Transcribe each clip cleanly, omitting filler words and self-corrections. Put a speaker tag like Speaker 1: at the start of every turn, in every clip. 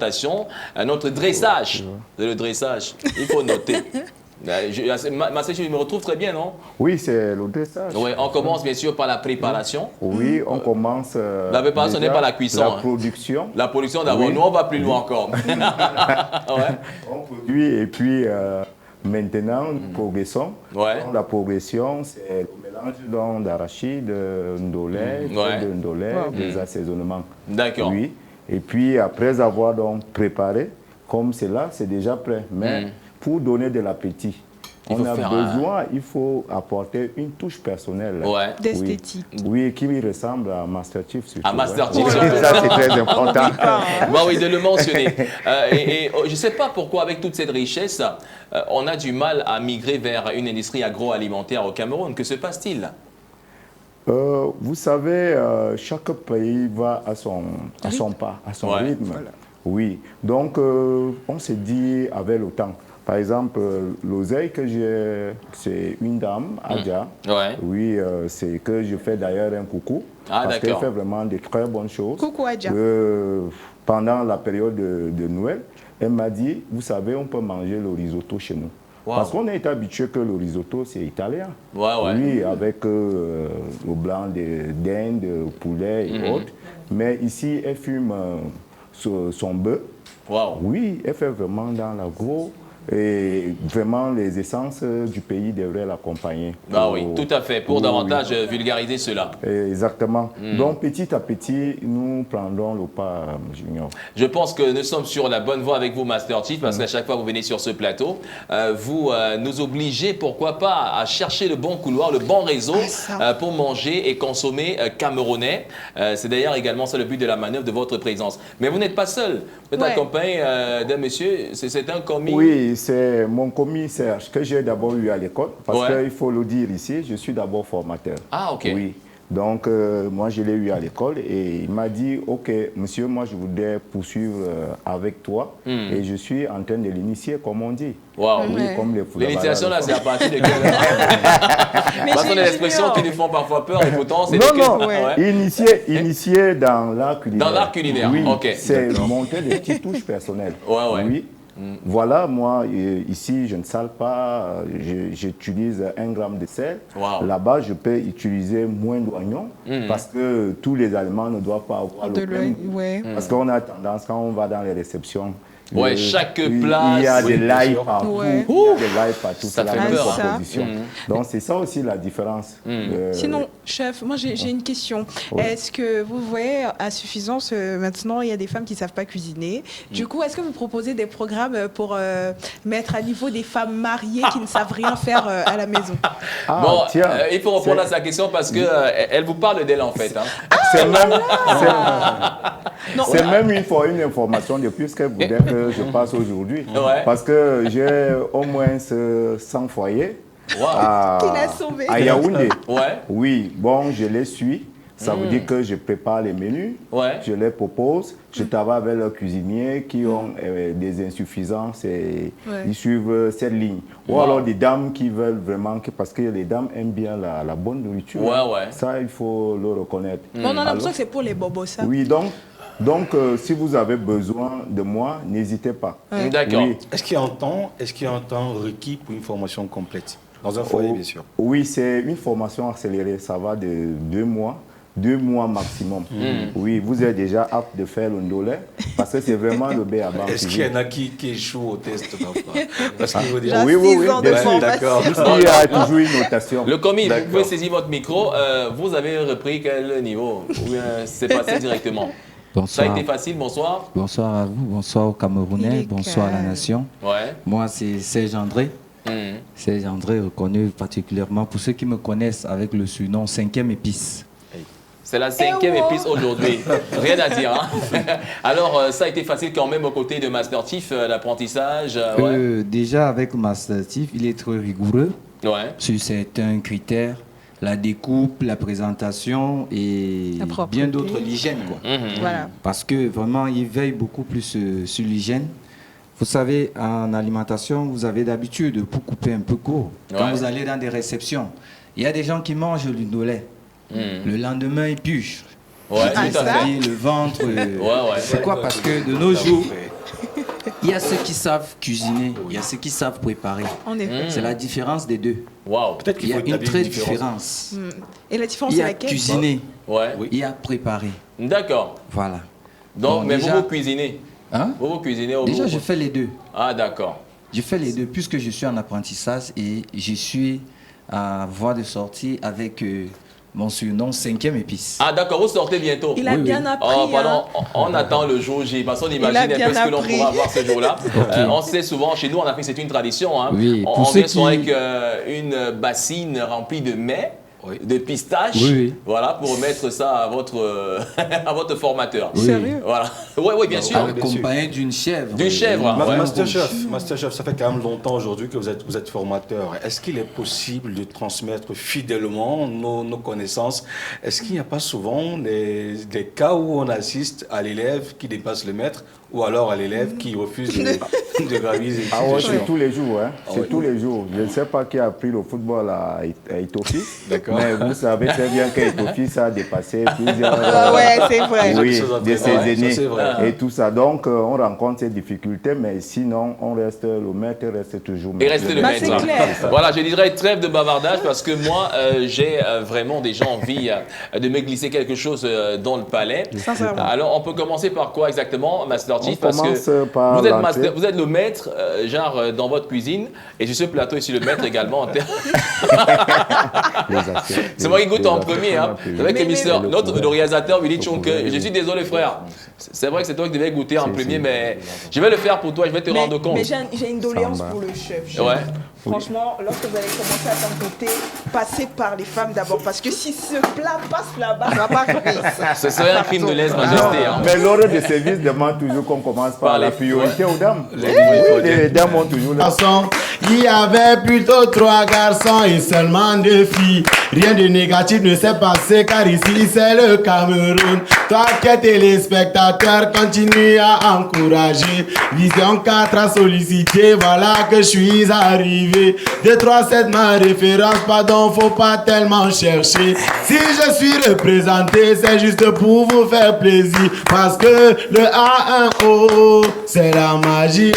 Speaker 1: alimentation, notre dressage. Le dressage, il faut noter. Marcel, je me retrouve très bien, non?
Speaker 2: Oui, c'est le dressage.
Speaker 1: Oui, on commence bien sûr par la préparation.
Speaker 2: Oui, on commence.
Speaker 1: La préparation n'est pas la cuisson.
Speaker 2: La production.
Speaker 1: La production d'abord. Nous, on va plus loin encore. Ouais.
Speaker 2: On produit et puis maintenant, nous progressons.
Speaker 1: Ouais.
Speaker 2: La progression, c'est le mélange d'arachide, ndolé, des assaisonnements.
Speaker 1: D'accord.
Speaker 2: Oui. Et puis après avoir donc préparé, comme c'est là, c'est déjà prêt. Mais pour donner de l'appétit, on a besoin, il faut apporter une touche personnelle.
Speaker 1: Ouais.
Speaker 3: D'esthétique.
Speaker 2: Oui, qui lui ressemble à Master Chief. Surtout,
Speaker 1: à Master Chief.
Speaker 2: Ça, c'est très important.
Speaker 1: Oui, de le mentionner. Je ne sais pas pourquoi, avec toute cette richesse, on a du mal à migrer vers une industrie agroalimentaire au Cameroun. Que se passe-t-il?
Speaker 2: Vous savez, chaque pays va à son pas, à son rythme. Voilà. Oui, donc on se dit avec le temps. Par exemple, l'oseille que j'ai, c'est une dame, Adja.
Speaker 1: Ouais.
Speaker 2: Oui, c'est que je fais d'ailleurs un coucou. Parce qu'elle fait vraiment de très bonnes choses.
Speaker 3: Coucou Adja.
Speaker 2: Pendant la période de Noël, elle m'a dit, vous savez, on peut manger le risotto chez nous. Wow. Parce qu'on est habitué que le risotto, c'est italien.
Speaker 1: Ouais.
Speaker 2: Oui, avec le blanc de dinde, poulet et autres. Mais ici, elle fume son bœuf.
Speaker 1: Wow.
Speaker 2: Oui, elle fait vraiment dans l'agro. Et vraiment, les essences du pays devraient l'accompagner.
Speaker 1: Bah oui, tout à fait, pour davantage vulgariser cela.
Speaker 2: Exactement. Donc, petit à petit, nous prendrons le pas, Junior.
Speaker 1: Je pense que nous sommes sur la bonne voie avec vous, Master Chief, parce qu'à chaque fois que vous venez sur ce plateau, vous nous obligez, pourquoi pas, à chercher le bon couloir, le bon réseau pour manger et consommer camerounais. C'est d'ailleurs également ça le but de la manœuvre de votre présence. Mais vous n'êtes pas seul. Vous êtes accompagné d'un monsieur, c'est un commis.
Speaker 2: Oui, c'est mon commis Serge que j'ai d'abord eu à l'école. Parce qu'il faut le dire ici, je suis d'abord formateur.
Speaker 1: Ah, ok.
Speaker 2: Oui. Donc, moi, je l'ai eu à l'école et il m'a dit, OK, monsieur, moi, je voudrais poursuivre avec toi. Et je suis en train de l'initier, comme on dit.
Speaker 1: Wow.
Speaker 2: Oui, comme les
Speaker 1: l'initiation, là, c'est à partir de quelle heure? Parce qu'on a des expressions qui nous font parfois peur et pourtant, c'est
Speaker 2: initié dans l'art culinaire.
Speaker 1: Dans l'art culinaire,
Speaker 2: oui,
Speaker 1: ok.
Speaker 2: C'est monter des petites touches personnelles. Oui. Voilà, moi, ici, je ne sale pas, j'utilise 1 gramme de sel.
Speaker 1: Wow.
Speaker 2: Là-bas, je peux utiliser moins d'oignons parce que tous les aliments ne doivent pas avoir le même goût. Parce qu'on a tendance, quand on va dans les réceptions,
Speaker 1: chaque place.
Speaker 2: Il y a de l'ail partout. Il y a de l'ail partout.
Speaker 1: Ça fait
Speaker 2: peur. Donc, c'est ça aussi la différence.
Speaker 3: Sinon, chef, moi j'ai une question. Est-ce que vous voyez à suffisance, maintenant, il y a des femmes qui ne savent pas cuisiner. Du coup, est-ce que vous proposez des programmes pour mettre à niveau des femmes mariées qui ne savent rien faire à la maison?
Speaker 1: Bon, il faut répondre à sa question parce qu'elle vous parle d'elle en fait.
Speaker 2: C'est même une information de plus que je passe aujourd'hui. Parce que j'ai au moins 100 foyers à Yaoundé. Oui, bon, je les suis. Ça veut dire que je prépare les menus, je les propose, je travaille avec leurs cuisiniers qui ont des insuffisances et ils suivent cette ligne. Ou alors des dames qui veulent vraiment, parce que les dames aiment bien la bonne nourriture. Ça, il faut le reconnaître.
Speaker 3: On a l'impression que c'est pour les bobos, ça.
Speaker 2: Oui, donc, si vous avez besoin de moi, n'hésitez pas.
Speaker 1: D'accord.
Speaker 2: Oui.
Speaker 4: Est-ce qu'il y a un temps requis pour une formation complète? Dans un foyer, bien sûr.
Speaker 2: Oui, c'est une formation accélérée. Ça va de 2 mois. 2 mois maximum. Oui, vous êtes déjà apte de faire le ndolé parce que c'est vraiment le B à bas.
Speaker 4: Est-ce qu'il y en a qui échouent au test parce qu'il faut dire...
Speaker 2: Oui, d'accord. Il y a toujours une notation.
Speaker 1: Le commis, vous pouvez saisir votre micro. Vous avez repris quel niveau? Ou bien c'est passé directement?
Speaker 5: Bonsoir.
Speaker 1: Ça a été facile, bonsoir.
Speaker 5: Bonsoir à vous, bonsoir aux Camerounais, bonsoir à la nation. Moi, c'est Serge André. Serge André, reconnu particulièrement pour ceux qui me connaissent avec le surnom 5e épice.
Speaker 1: C'est la 5e épice aujourd'hui. Rien à dire. Hein? Alors, ça a été facile quand même aux côtés de Master Chief, l'apprentissage.
Speaker 5: Déjà, avec Master Chief, il est très rigoureux sur certains critères. La découpe, la présentation et bien d'autres, l'hygiène.
Speaker 3: Voilà.
Speaker 5: Parce que vraiment, il veille beaucoup plus sur l'hygiène. Vous savez, en alimentation, vous avez d'habitude pour couper un peu court. Quand vous allez dans des réceptions, il y a des gens qui mangent le ndolé. Le lendemain, ils puchent. C'est-à-dire le ventre. C'est quoi? Parce que de nos jours, Il y a ceux qui savent cuisiner, il y a ceux qui savent préparer.
Speaker 3: En effet.
Speaker 5: C'est la différence des deux.
Speaker 1: Wow.
Speaker 4: Peut-être qu'il
Speaker 5: Il y
Speaker 4: faut
Speaker 5: a une
Speaker 4: établir
Speaker 5: très
Speaker 4: différence.
Speaker 5: différence.
Speaker 3: Et la différence,
Speaker 5: Il y
Speaker 3: c'est
Speaker 5: a
Speaker 3: laquelle?
Speaker 5: cuisiner,
Speaker 1: Ouais.
Speaker 5: il y a préparer.
Speaker 1: D'accord.
Speaker 5: Voilà.
Speaker 1: Donc,
Speaker 5: Bon,
Speaker 1: mais
Speaker 5: déjà-
Speaker 1: vous cuisinez.
Speaker 5: Hein?
Speaker 1: Vous cuisinez au
Speaker 5: Déjà,
Speaker 1: bout.
Speaker 5: je fais les deux.
Speaker 1: Ah, d'accord.
Speaker 5: Je fais les deux puisque je suis en apprentissage et je suis à voie de sortie avec mon surnom 5e épice.
Speaker 1: Ah, d'accord, vous sortez bientôt.
Speaker 3: Il a
Speaker 5: Oui,
Speaker 3: bien
Speaker 5: oui.
Speaker 3: appris.
Speaker 1: Oh, pardon,
Speaker 3: hein.
Speaker 1: on attend le jour J, parce qu'on
Speaker 3: Il
Speaker 1: imagine
Speaker 3: a
Speaker 1: un peu
Speaker 3: bien
Speaker 1: ce que l'on
Speaker 3: appris.
Speaker 1: pourra voir ce jour-là. On sait souvent, chez nous en Afrique, c'est une tradition. Hein.
Speaker 5: Oui,
Speaker 1: On
Speaker 5: pour ceux
Speaker 1: vient souvent
Speaker 5: qui-
Speaker 1: avec une bassine remplie de mets,
Speaker 4: Oui.
Speaker 1: de pistaches,
Speaker 5: Oui, oui.
Speaker 1: voilà, pour mettre ça à votre, à votre formateur.
Speaker 5: Oui.
Speaker 3: Sérieux?
Speaker 1: Voilà. Oui, oui, bien sûr.
Speaker 5: Accompagné d'une chèvre.
Speaker 1: D'une chèvre,
Speaker 5: Ouais.
Speaker 1: ouais.
Speaker 4: Masterchef, ça fait quand même longtemps aujourd'hui que vous êtes formateur. Est-ce qu'il est possible de transmettre fidèlement nos connaissances? Est-ce qu'il n'y a pas souvent des cas où on assiste à l'élève qui dépasse le maître ou alors à l'élève qui refuse de gravir les
Speaker 2: Ah ouais,
Speaker 4: échelons?
Speaker 2: c'est tous les jours. Hein.
Speaker 4: Ah
Speaker 2: C'est
Speaker 4: ouais.
Speaker 2: tous les jours. Je ne sais pas qui a appris le football à Itofi.
Speaker 4: D'accord.
Speaker 2: Mais vous savez très bien qu'Itofi, ça a dépassé plusieurs
Speaker 3: Ah ouais, c'est vrai.
Speaker 2: oui,
Speaker 4: Ça,
Speaker 2: de ses
Speaker 4: ouais,
Speaker 2: aînés
Speaker 4: ça, c'est vrai.
Speaker 2: et tout ça. Donc, on rencontre ces difficultés, mais sinon, le maître reste toujours
Speaker 1: Et restez le
Speaker 3: Bah,
Speaker 1: maître.
Speaker 3: c'est clair.
Speaker 1: Voilà, je dirais trêve de bavardage parce que moi, j'ai vraiment déjà envie de me glisser quelque chose dans le palais.
Speaker 3: Sincèrement.
Speaker 1: Alors, on peut commencer par quoi exactement, Master Chief?
Speaker 2: On
Speaker 1: Parce
Speaker 2: commence
Speaker 1: que
Speaker 2: par
Speaker 1: vous êtes,
Speaker 2: l'entrée.
Speaker 1: vous êtes le maître, dans votre cuisine, et sur ce plateau, ici, le maître également. En termes- C'est moi qui goûte en premier. Hein. C'est vrai que le réalisateur Willy Chonke, je suis désolé, frère. C'est vrai que c'est toi qui devais goûter en premier, mais je vais le faire pour toi, je vais te rendre compte.
Speaker 3: Mais j'ai une doléance pour le chef.
Speaker 1: Ouais.
Speaker 3: Franchement, lorsque vous allez commencer à t'importer, passez par les femmes d'abord. Parce que si ce plat passe là-bas, ça va pas arriver.
Speaker 1: Ce serait un crime de lèse-majesté. Hein.
Speaker 2: Mais l'ordre de service demande toujours qu'on commence par la priorité aux dames. Les dames ont toujours la...
Speaker 6: Il y avait plutôt 3 garçons et seulement 2 filles. Rien de négatif ne s'est passé car ici c'est le Cameroun. Toi qui es téléspectateur, continue à encourager. Vision 4 a sollicité, voilà que je suis arrivé. 2, 3, 7 ma référence, pardon, faut pas tellement chercher. Si je suis représenté, c'est juste pour vous faire plaisir. Parce que le A1O, c'est la magie.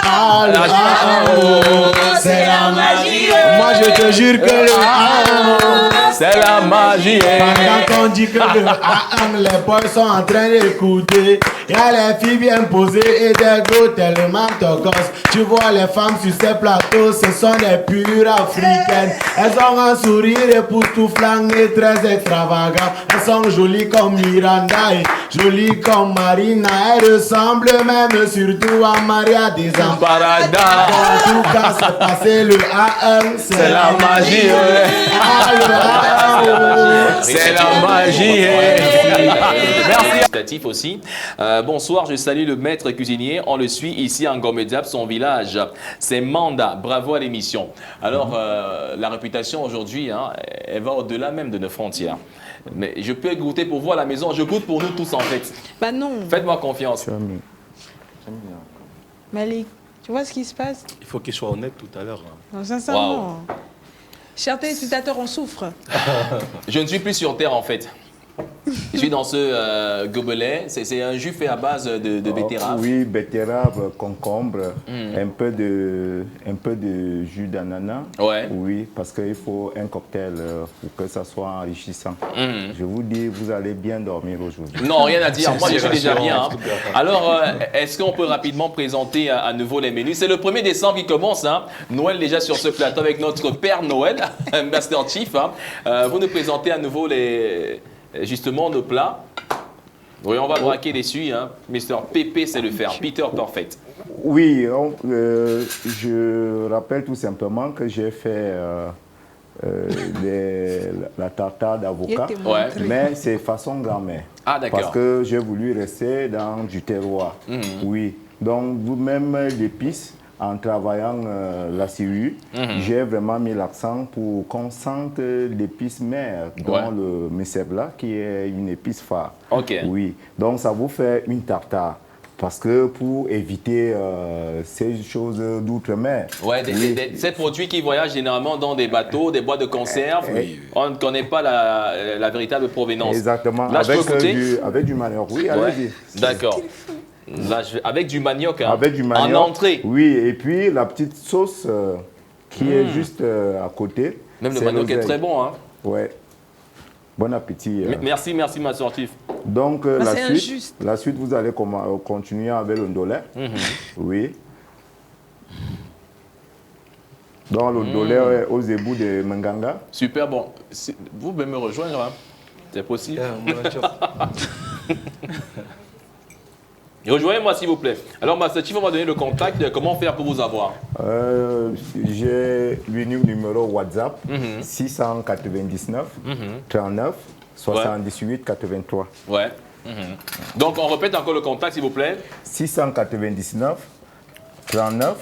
Speaker 6: Ah, le A1O, c'est la magie. Moi je te jure que le A1O,
Speaker 1: c'est la magie.
Speaker 6: pendant qu'on dit que le A1, les boys sont en train d'écouter. Il y a les filles bien posées et des gros tellement tocos. Tu vois les femmes sur ces plateaux, ce sont des pures africaines. Elles ont un sourire époustouflant et très extravagant. Elles sont jolies comme Miranda et jolies comme Marina. Elles ressemblent même surtout à Maria des Anges.
Speaker 1: Parada.
Speaker 6: En tout cas, c'est passé le A1,
Speaker 1: C'est la magie.
Speaker 6: Ah, le A1.
Speaker 1: C'est la magie. Merci. Tatif aussi. Bonsoir, je salue le maître cuisinier. On le suit ici en Gomediap, son village. C'est Manda. Bravo à l'émission. Alors, la réputation aujourd'hui, hein, elle va au-delà même de nos frontières. Mais je peux goûter pour vous à la maison. Je goûte pour nous tous en fait.
Speaker 3: Bah non.
Speaker 1: Faites-moi confiance.
Speaker 3: Malik, tu vois ce qui se passe?
Speaker 4: Il faut qu'il soit honnête tout à l'heure.
Speaker 3: Non, sincèrement. Chers téléspectateurs, on souffre.
Speaker 1: Je ne suis plus sur Terre en fait. Je suis dans ce gobelet. C'est un jus fait à base de betterave.
Speaker 2: Oui, betterave, concombre, un peu de jus d'ananas.
Speaker 1: Ouais.
Speaker 2: Oui, parce qu'il faut un cocktail pour que ça soit enrichissant. Je vous dis, vous allez bien dormir aujourd'hui.
Speaker 1: Non, rien à dire. Moi, je suis déjà
Speaker 4: rassurant,
Speaker 1: bien.
Speaker 4: en
Speaker 1: Hein.
Speaker 4: tout cas.
Speaker 1: Alors, est-ce qu'on peut rapidement présenter à nouveau les menus? C'est le 1er décembre qui commence. Hein. Noël déjà sur ce plateau avec notre Père Noël, Master Chief. Hein. Vous nous présentez à nouveau justement nos plats. Oui, on va braquer dessus. Hein. Mr. Pépé, c'est le faire. Peter Perfect.
Speaker 2: Oui, je rappelle tout simplement que j'ai fait la tartare d'avocat,
Speaker 1: Ouais.
Speaker 2: mais c'est façon grand-mère.
Speaker 1: Ah, d'accord.
Speaker 2: Parce que j'ai voulu rester dans du terroir. Oui, donc vous-même l'épice, en travaillant la scierie, j'ai vraiment mis l'accent pour qu'on sente l'épice mère dans le mesebla, qui est une épice phare.
Speaker 1: Ok.
Speaker 2: Oui, donc ça vous fait une tartare. Parce que pour éviter ces choses d'outre-mer.
Speaker 1: Ouais, ces produits qui voyagent généralement dans des bateaux, des boîtes de conserve, on ne connaît pas la véritable provenance.
Speaker 2: Exactement,
Speaker 1: Là, je peux goûter?
Speaker 2: avec du manioc. Oui, allez-y.
Speaker 1: D'accord. Là, avec du manioc, hein,
Speaker 2: avec du manioc
Speaker 1: en entrée.
Speaker 2: Oui, et puis la petite sauce qui est juste à côté.
Speaker 1: Même le manioc est très bon. Hein.
Speaker 2: Ouais. Bon appétit.
Speaker 1: Merci, ma sortie.
Speaker 2: Donc, la suite, vous allez continuer avec le ndolé. Oui. Donc, le ndolé est aux ébouts de Manganga.
Speaker 1: Super bon. Vous pouvez me rejoindre, hein? C'est possible. Rejoignez-moi, s'il vous plaît. Alors, Master Chief, on va donner le contact. Comment faire pour vous avoir?
Speaker 2: J'ai le numéro WhatsApp 699 39 78 83.
Speaker 1: Ouais. Donc, on répète encore le contact, s'il vous plaît.
Speaker 2: 699 39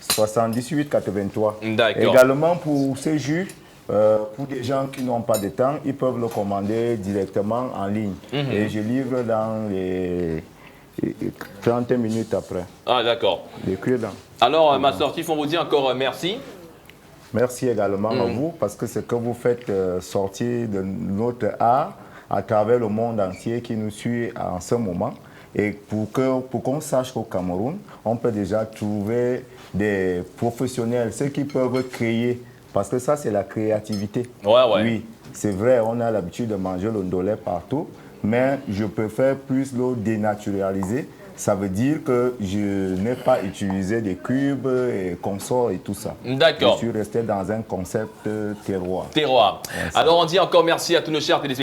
Speaker 2: 78 83.
Speaker 1: D'accord.
Speaker 2: Également, pour ces jus, pour des gens qui n'ont pas de temps, ils peuvent le commander directement en ligne. Et je livre dans les 30 minutes après.
Speaker 1: Ah, d'accord. Alors, Master Chief, on vous dit encore merci.
Speaker 2: Merci également à vous, parce que ce que vous faites sortir de notre art à travers le monde entier qui nous suit en ce moment. Et pour qu'on sache qu'au Cameroun, on peut déjà trouver des professionnels, ceux qui peuvent créer, parce que ça, c'est la créativité.
Speaker 1: Ouais.
Speaker 2: Oui, c'est vrai, on a l'habitude de manger le ndolé partout, mais je préfère plus le dénaturaliser. Ça veut dire que je n'ai pas utilisé des cubes et consorts et tout ça.
Speaker 1: D'accord.
Speaker 2: Je suis resté dans un concept terroir.
Speaker 1: Terroir. Alors, on dit encore merci à tous nos chers téléspectateurs.